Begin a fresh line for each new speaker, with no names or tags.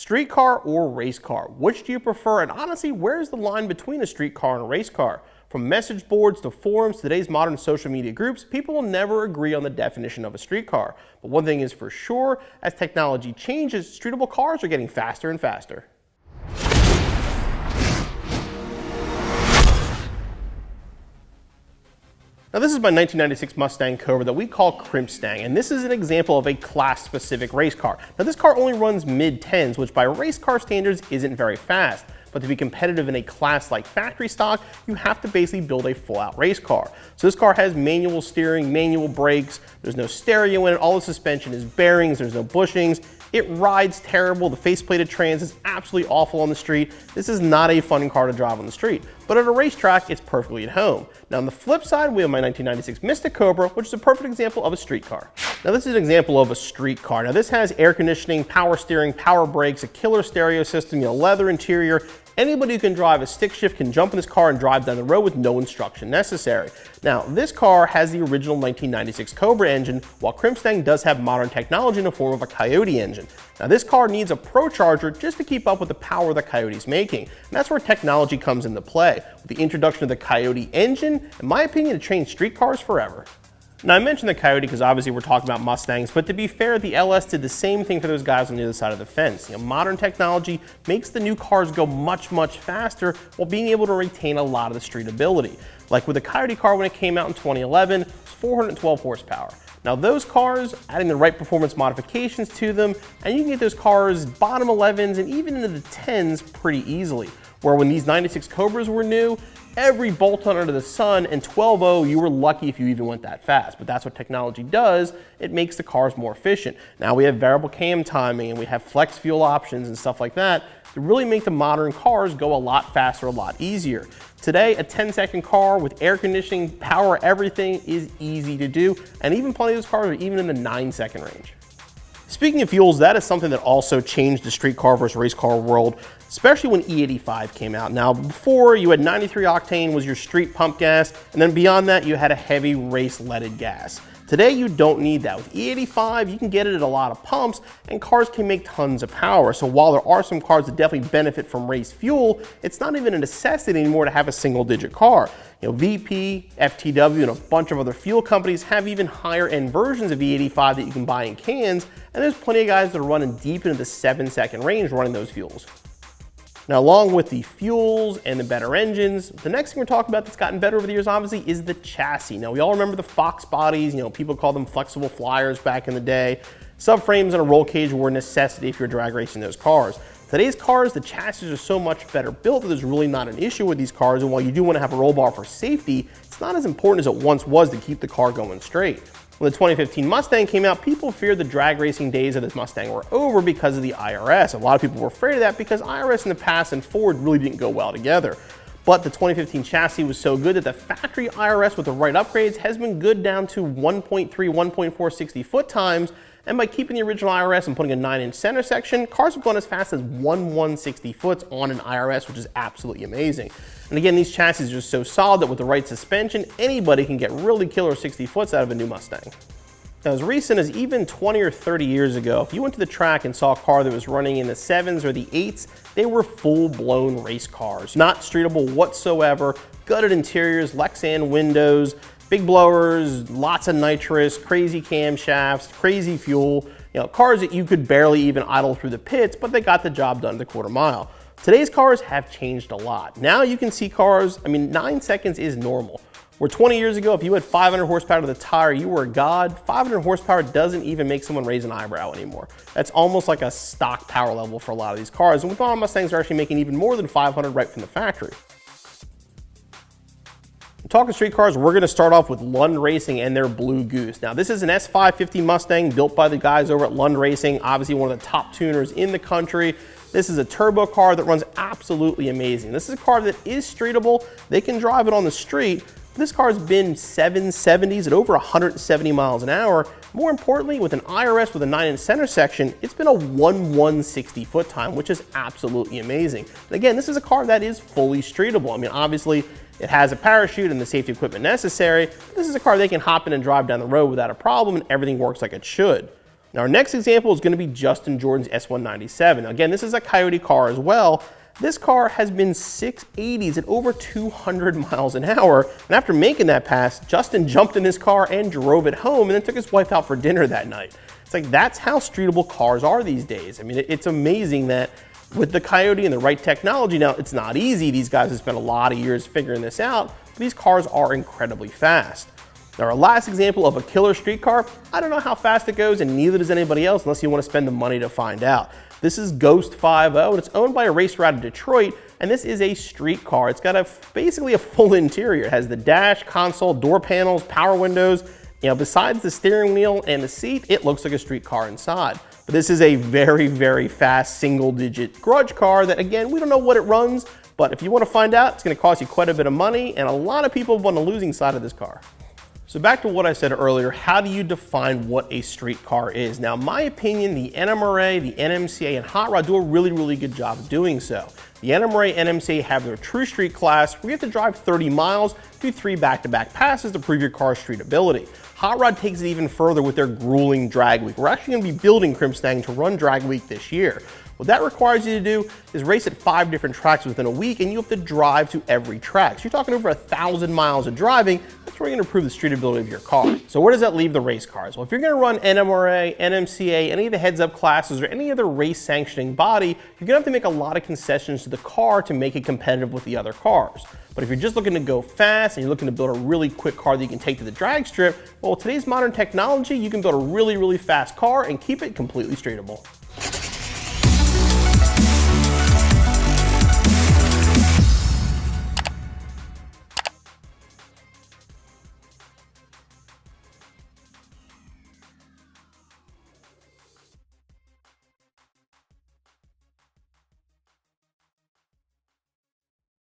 Streetcar or race car? Which do you prefer? And honestly, where's the line between a streetcar and a race car? From message boards to forums to today's modern social media groups, people will never agree on the definition of a streetcar. But one thing is for sure, as technology changes, streetable cars are getting faster and faster. Now this is my 1996 Mustang Cobra that we call Crimpstang, and this is an example of a class-specific race car. Now this car only runs mid-10s, which by race car standards isn't very fast. But to be competitive in a class like factory stock, you have to basically build a full-out race car. So this car has manual steering, manual brakes, there's no stereo in it, all the suspension is bearings, there's no bushings. It rides terrible, the faceplated trans is absolutely awful on the street. This is not a fun car to drive on the street, but at a racetrack, it's perfectly at home. Now on the flip side, we have my 1996 Mystic Cobra, which is a perfect example of a street car. Now this is an example of a street car. Now this has air conditioning, power steering, power brakes, a killer stereo system, leather interior. Anybody who can drive a stick shift can jump in this car and drive down the road with no instruction necessary. Now, this car has the original 1996 Cobra engine, while Crimpstang does have modern technology in the form of a Coyote engine. Now, this car needs a Pro Charger just to keep up with the power the Coyote's making. And that's where technology comes into play. With the introduction of the Coyote engine, in my opinion, it changed street cars forever. Now I mentioned the Coyote because obviously we're talking about Mustangs, but to be fair, the LS did the same thing for those guys on the other side of the fence. Modern technology makes the new cars go much faster while being able to retain a lot of the street ability. Like with the Coyote car when it came out in 2011, it's 412 horsepower. Now those cars, adding the right performance modifications to them, and you can get those cars bottom 11s and even into the 10s pretty easily. Where when these 96 Cobras were new, every bolt under the sun, and 12.0, you were lucky if you even went that fast. But that's what technology does. It makes the cars more efficient. Now we have variable cam timing and we have flex fuel options and stuff like that to really make the modern cars go a lot faster, a lot easier. Today, a 10-second car with air conditioning, power, everything is easy to do. And even plenty of those cars are even in the 9-second range. Speaking of fuels, that is something that also changed the street car versus race car world, especially when E85 came out. Now, before you had 93 octane was your street pump gas, and then beyond that, you had a heavy race leaded gas. Today, you don't need that. With E85, you can get it at a lot of pumps, and cars can make tons of power. So while there are some cars that definitely benefit from race fuel, it's not even a necessity anymore to have a single-digit car. VP, FTW, and a bunch of other fuel companies have even higher-end versions of E85 that you can buy in cans, and there's plenty of guys that are running deep into the 7-second range running those fuels. Now, along with the fuels and the better engines, the next thing we're talking about that's gotten better over the years, obviously, is the chassis. Now, we all remember the Fox bodies. People called them flexible flyers back in the day. Subframes and a roll cage were a necessity if you're drag racing those cars. Today's cars, the chassis are so much better built that there's really not an issue with these cars, and while you do want to have a roll bar for safety, it's not as important as it once was to keep the car going straight. When the 2015 Mustang came out, people feared the drag racing days of this Mustang were over because of the IRS. A lot of people were afraid of that because IRS in the past and Ford really didn't go well together. But the 2015 chassis was so good that the factory IRS with the right upgrades has been good down to 1.3, 1.4 60-foot times. And by keeping the original IRS and putting a 9-inch center section, cars have gone as fast as 1/160 foots on an IRS, which is absolutely amazing. And again, these chassis are just so solid that with the right suspension, anybody can get really killer 60 foots out of a new Mustang. Now, as recent as even 20 or 30 years ago, if you went to the track and saw a car that was running in the 7s or the 8s, they were full-blown race cars. Not streetable whatsoever, gutted interiors, Lexan windows, big blowers, lots of nitrous, crazy camshafts, crazy fuel, cars that you could barely even idle through the pits, but they got the job done at the quarter mile. Today's cars have changed a lot. Now you can see cars, 9 seconds is normal. Where 20 years ago, if you had 500 horsepower to the tire, you were a god. 500 horsepower doesn't even make someone raise an eyebrow anymore. That's almost like a stock power level for a lot of these cars. And with all Mustangs are actually making even more than 500 right from the factory. Talking street cars, we're going to start off with Lund Racing and their Blue Goose. Now, this is an S550 Mustang built by the guys over at Lund Racing, obviously one of the top tuners in the country. This is a turbo car that runs absolutely amazing. This is a car that is streetable. They can drive it on the street. This car has been 770s at over 170 miles an hour. More importantly, with an IRS with a 9-inch center section, it's been a 1/160 foot time, which is absolutely amazing. And again, this is a car that is fully streetable. Obviously, it has a parachute and the safety equipment necessary. This is a car they can hop in and drive down the road without a problem, and everything works like it should. Now our next example is going to be Justin Jordan's S197. Again, this is a Coyote car as well. This car has been 680s at over 200 miles an hour, and after making that pass, Justin jumped in his car and drove it home and then took his wife out for dinner that night. It's like, that's how streetable cars are these days. I mean, it's amazing that with the Coyote and the right technology, now it's not easy. These guys have spent a lot of years figuring this out, but these cars are incredibly fast. Now our last example of a killer street car, I don't know how fast it goes and neither does anybody else unless you want to spend the money to find out. This is Ghost 50 and it's owned by a racer out of Detroit, and this is a street car. It's got basically a full interior. It has the dash, console, door panels, power windows. You know, besides the steering wheel and the seat, it looks like a street car inside. But this is a very, very fast single-digit grudge car that, again, we don't know what it runs, but if you want to find out, it's going to cost you quite a bit of money, and a lot of people have on the losing side of this car. So back to what I said earlier, how do you define what a street car is? Now, in my opinion, the NMRA, the NMCA, and Hot Rod do a really, really good job of doing so. The NMRA and NMCA have their true street class, where you have to drive 30 miles, do 3 back-to-back passes to prove your car's streetability. Hot Rod takes it even further with their grueling drag week. We're actually going to be building Crimstang to run drag week this year. What that requires you to do is race at 5 different tracks within a week, and you have to drive to every track. So you're talking over 1,000 miles of driving. That's where you're going to prove the streetability of your car. So where does that leave the race cars? Well, if you're going to run NMRA, NMCA, any of the heads-up classes, or any other race sanctioning body, you're going to have to make a lot of concessions to the car to make it competitive with the other cars. But if you're just looking to go fast and you're looking to build a really quick car that you can take to the drag strip, well, with today's modern technology, you can build a really, really fast car and keep it completely streetable.